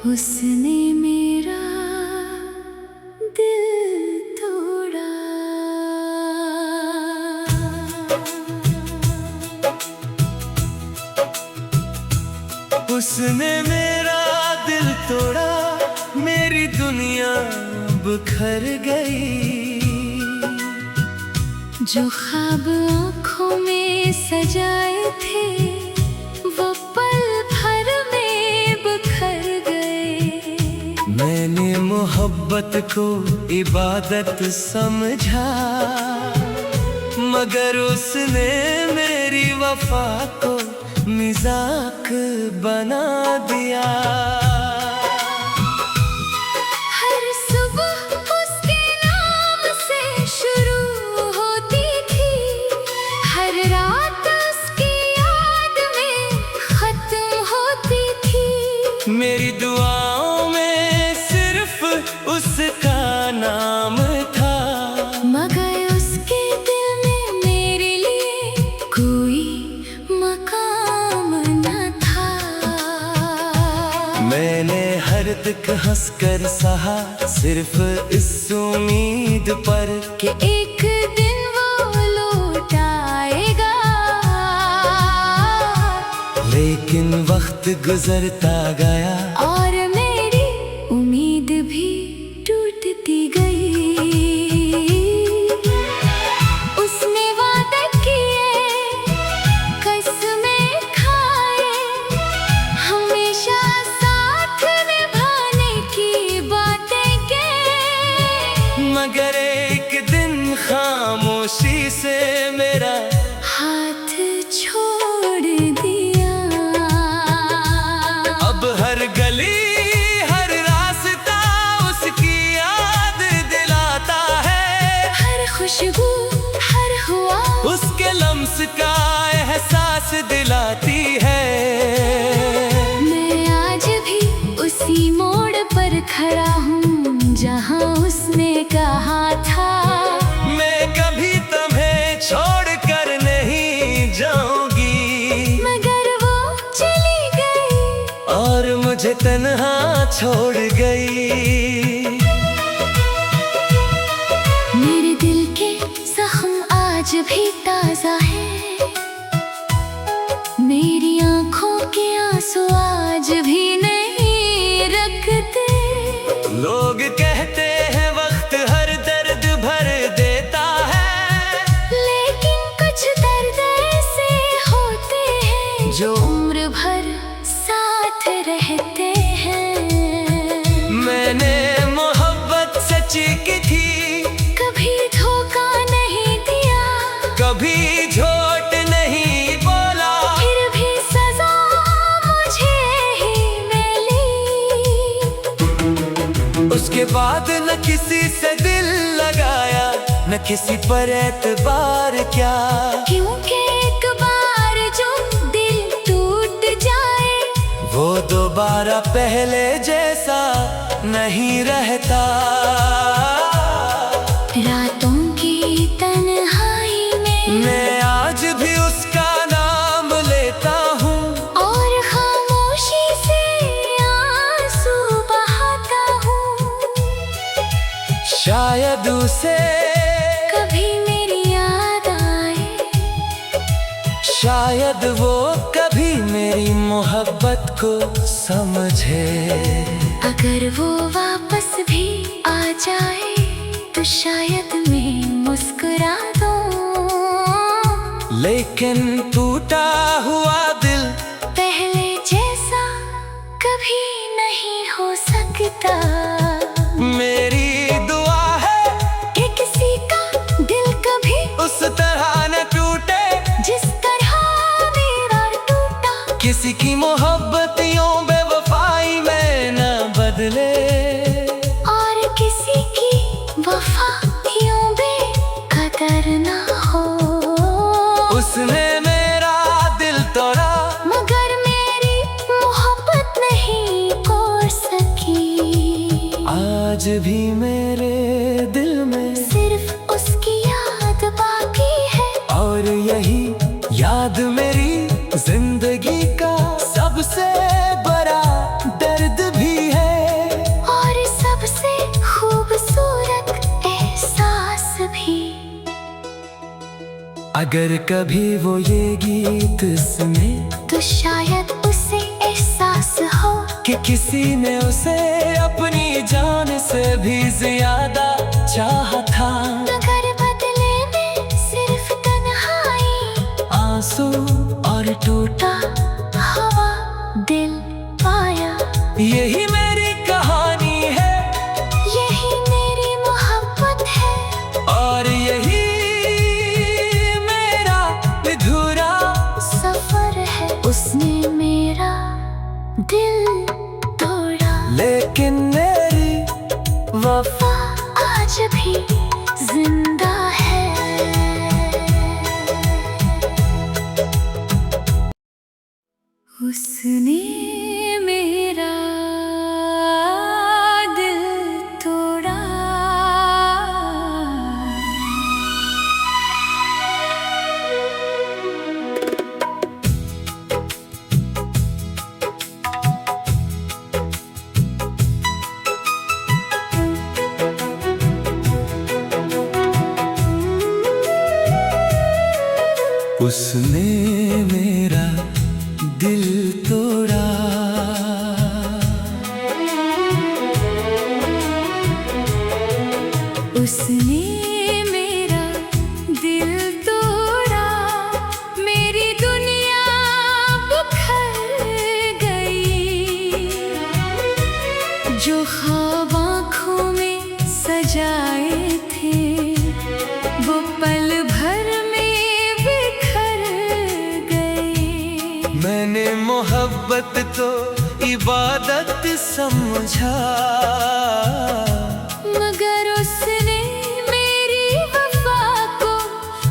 उसने मेरा दिल तोड़ा। उसने मेरा दिल तोड़ा, मेरी दुनिया बिखर गई। जो ख्वाब आँखों में सजाए थे वो पल भर में बिखर गए। मैंने मोहब्बत को इबादत समझा, मगर उसने मेरी वफा को मजाक बना दिया। हर सुबह उसके नाम से शुरू होती थी, हर रात उसकी याद में खत्म होती थी। मेरी दुआओं में सिर्फ उसका नाम था, मगर उसके दिल में मेरे लिए कोई मकाम न था। मैंने हर तक हंसकर सहा, सिर्फ इस उम्मीद पर कि एक दिन वो लौट आएगा। लेकिन वक्त गुजरता गया और मेरी उम्मीद भी टूटती गई। उसने वादे किए, कसमें खाए, हमेशा साथ निभाने की बातें की। मगर एक दिन खामोशी से मेरा हाथ छोड़ दिया। अब हर गली हर रास्ता उसकी याद दिलाता है। हर खुशबू हर हुआ उसके लम्स का एहसास दिलाती है। मैं आज भी उसी मोड़ पर खड़ा हूँ जहाँ उसने कहा था, मैं कभी तुम्हें छोड़कर नहीं जाऊंगी। मगर वो चली गई और मुझे तन्हा छोड़ गई। मेरे दिल के जख्म आज भी ताजा है, मेरी आंखों के आंसू आज भी नहीं रखते। लोग कहते हैं वक्त हर दर्द भर देता है, लेकिन कुछ दर्द ऐसे होते हैं जो उम्र भर साथ रहते हैं। मैंने मोहब्बत सच्ची की थी, कभी धोखा नहीं दिया, कभी झूठ नहीं बोला। फिर भी सजा मुझे ही मिली। उसके बाद न किसी से दिल लगाया, न किसी पर एतबार क्या। क्योंकि एक बार जो दिल टूट जाए वो दोबारा पहले जैसा नहीं रहता। रातों की तन्हाई में मैं आज भी उसका नाम लेता हूँ, और खामोशी से आंसू बहाता हूँ। शायद उसे कभी मेरी याद आए, शायद वो कभी मेरी मोहब्बत को समझे। अगर वो वापस भी आ जाए तो शायद मैं मुस्कुरा दूं। लेकिन टूटा हुआ दिल पहले जैसा कभी नहीं हो सकता। मेरी दुआ है कि किसी का दिल कभी उस तरह न टूटे जिस तरह मेरा टूटा। किसी की मोहब्बत यूं बेवफाई में न बदले, और किसी की वफा यूं बेकदर ना हो। उसने मेरा दिल तोड़ा, मगर मेरी मोहब्बत नहीं कोर सकी। आज भी मेरे दिल में सिर्फ उसकी याद बाकी है, और यही याद मेरी जिंदगी का सबसे बड़ा दर्द भी है। अगर कभी वो ये गीत सुने तो शायद उसे एहसास हो कि किसी ने उसे अपनी जान से भी ज्यादा चाहा था। मगर बदले में सिर्फ तन्हाई, आंसू और टूटा हवा दिल पाया। यही मेरी कहानी है, यही मेरी मोहब्बत है, और यही मेरा अधूरा सफर है। उसने मेरा दिल तोड़ा, लेकिन मेरी वफा आज भी जिंदा है। उसने मेरा दिल तोड़ा। उसने मेरा दिल तोड़ा। उसने मेरा दिल तोड़ा, मेरी दुनिया बिखर गई। जो ख्वाब आँखों में सजाए थे वो पल भर में बिखर गए। मैंने मोहब्बत तो इबादत समझा, मगर उसने मेरी वफा को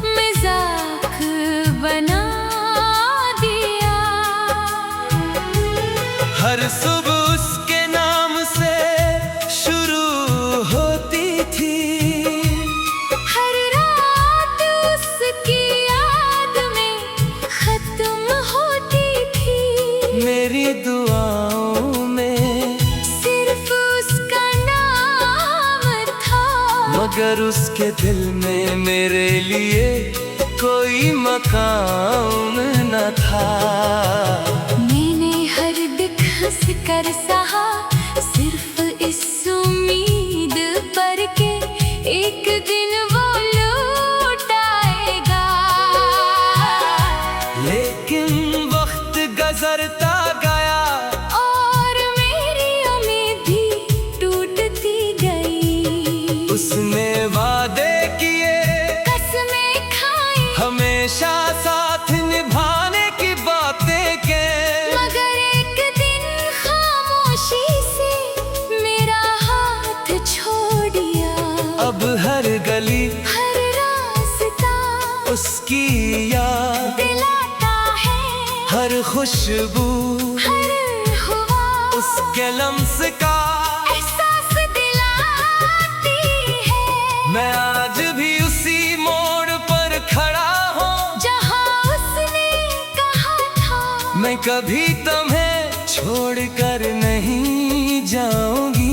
मजाक बना दिया। हर सुबह उसके नाम से शुरू होती थी, हर रात उसकी याद में खत्म होती थी। मेरी दुआओं में सिर्फ उसका नाम था, मगर उसके दिल में मेरे लिए कोई मकाम न था। मैंने हर दुख हंस कर सहा, सिर्फ इस उम्मीद पर के एक दिन वो लौट आएगा। लेकिन वक्त गुजरता गया, और मेरी उम्मीद भी टूटती गई। उसने वादे किए, कसमें खाई, हमेशा साथ निभाने की बातें के, मगर एक दिन खामोशी से मेरा हाथ छोड़ दिया। अब हर गली हर रास्ता उसकी याद दिलाता है, हर खुशबू हर हुआ उसके लम्स का एहसास दिलाती है। मैं आज भी उसी मोड़ पर खड़ा हूँ जहाँ उसने कहा था, मैं कभी तुम्हें छोड़कर नहीं जाऊंगी।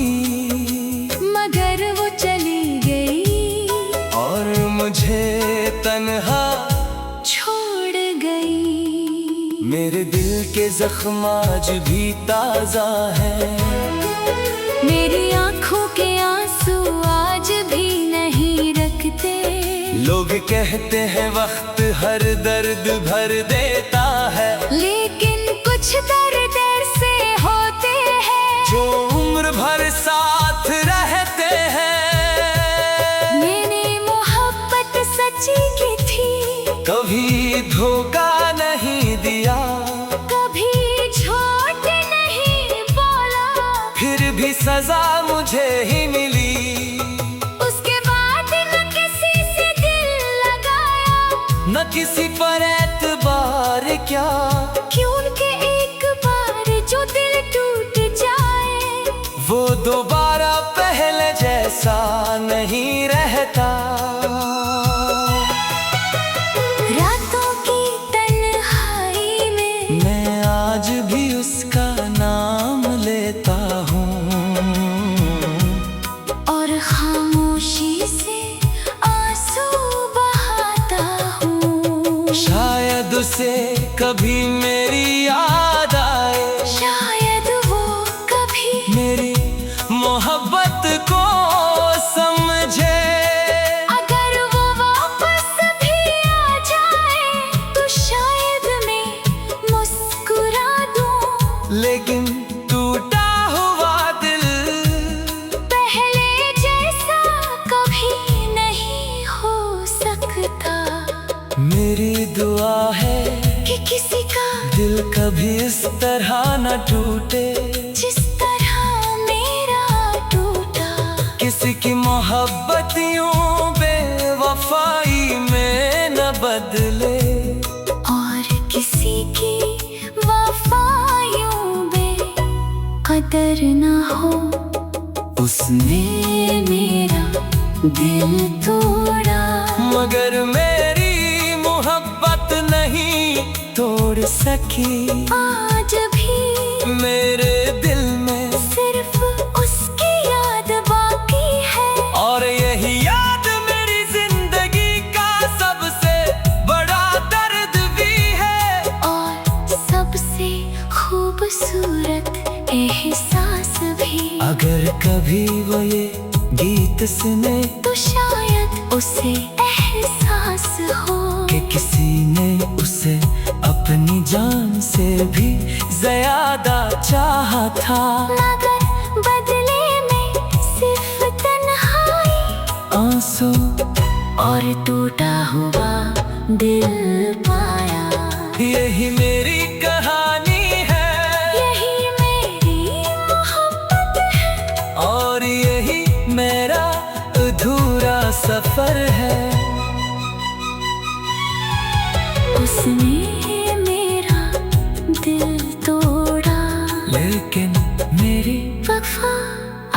मगर वो चली गई और मुझे तन्हा छोड़ गई। मेरे दिल के जख्म आज भी ताजा है, मेरी आंखों के आंसू आज भी नहीं रखते। लोग कहते हैं वक्त हर दर्द भर देता है, लेकिन कुछ दर्द ऐसे होते हैं जो उम्र भर साथ रहते हैं। मैंने मोहब्बत सच्ची की थी, कभी धोखा नहीं दिया, कभी झूठ नहीं बोला, फिर भी सजा मुझे ही मिली। उसके बाद न किसी से दिल लगाया, न किसी पर एतबार क्या, क्यों उनके एक बार जो दिल टूट जाए वो दोबारा पहले जैसा नहीं रहता। रातों की तन्हाई में मैं आज भी उसका नाम लेता हूँ, और खामोशी से आंसू बहाता हूँ। शायद उसे कभी मेरी याद आए, शायद वो कभी मेरी मोहब्बत को समझे। अगर वो वापस भी आ जाए तो शायद मैं मुस्कुरा दूं। लेकिन टूटा हुआ दिल पहले जैसा कभी नहीं हो सकता। मेरी दुआ है कि किसी का दिल कभी इस तरह न टूटे, जिस तरह मेरा टूटा। किसी की मोहब्बत यूं बेवफाई में न बदले, और किसी की वफाइयों बेकदर ना हो। उसने मेरा दिल तोड़ा, मगर मेरी मोहब्बत नहीं तोड़ सकी। आज भी मेरे दिल में सिर्फ उसकी याद बाकी है। और यही याद मेरी जिंदगी का सबसे बड़ा दर्द भी है, और सबसे खूबसूरत एहसास भी। अगर कभी वो ये गीत सुने तो शायद उसे एहसास हो कि किसी ने उसे अपनी जान से भी ज्यादा चाहा था। मगर बदले में सिर्फ तन्हाई, आंसू और टूटा हुआ दिल पाया। यही मेरी कहानी है, यही मेरी मोहब्बत है, और यही मेरा अधूरा सफर है। उसने मेरा दिल तोड़ा, लेकिन मेरी वफा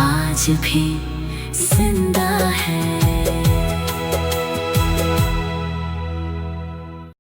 आज भी जिंदा है।